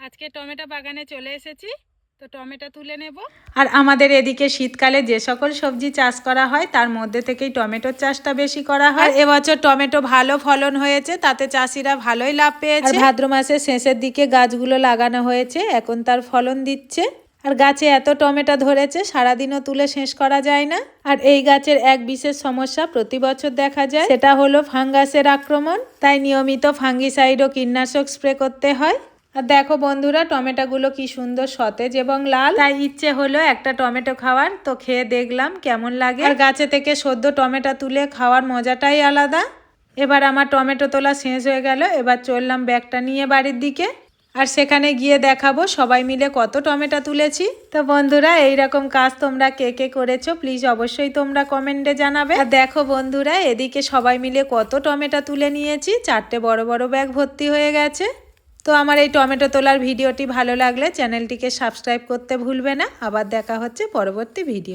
আজকে টমেটো বাগানে চলে এসেছি, তো টমেটো তুলে নেব। আর আমাদের এদিকে শীতকালে যে সকল সবজি চাষ করা হয় তার মধ্যে থেকেই টমেটোর চাষটা বেশি করা হয়। এবছর টমেটো ভালো ফলন হয়েছে, তাতে চাষিরা ভালোই লাভ পেয়েছে। আর ভাদ্র মাসের শেষের দিকে গাছগুলো লাগানো হয়েছে, এখন তার ফলন দিচ্ছে। আর গাছে এত টমেটো ধরেছে সারাদিনও তুলে শেষ করা যায় না। আর এই গাছের এক বিশেষ সমস্যা প্রতি বছর দেখা যায়, সেটা হলো ফাঙ্গাসের আক্রমণ। তাই নিয়মিত ফাঙ্গিসাইড ও কীটনাশক স্প্রে করতে হয়। আর দেখো বন্ধুরা, টমেটোগুলো কি সুন্দর সতেজ এবং লাল। তাই ইচ্ছে হলো একটা টমেটো খাওয়ার, তো খেয়ে দেখলাম কেমন লাগে। আর গাছে থেকে সদ্য টমেটো তুলে খাওয়ার মজাটাই আলাদা। এবার আমার টমেটো তোলা শেষ হয়ে গেল, এবার চললাম ব্যাগটা নিয়ে বাড়ির দিকে। আর সেখানে গিয়ে দেখাবো সবাই মিলে কত টমেটো তুলেছি। তো বন্ধুরা, এইরকম কাজ তোমরা কে কে করেছো প্লিজ অবশ্যই তোমরা কমেন্টে জানাবে। আর দেখো বন্ধুরা, এদিকে সবাই মিলে কত টমেটো তুলে নিয়েছি, 4টে বড় বড় ব্যাগ ভর্তি হয়ে গেছে। তো আমার এই টমেটো তোলার ভিডিওটি ভালো লাগলে চ্যানেলটিকে সাবস্ক্রাইব করতে ভুলবে না। আবার দেখা হচ্ছে পরবর্তী ভিডিও।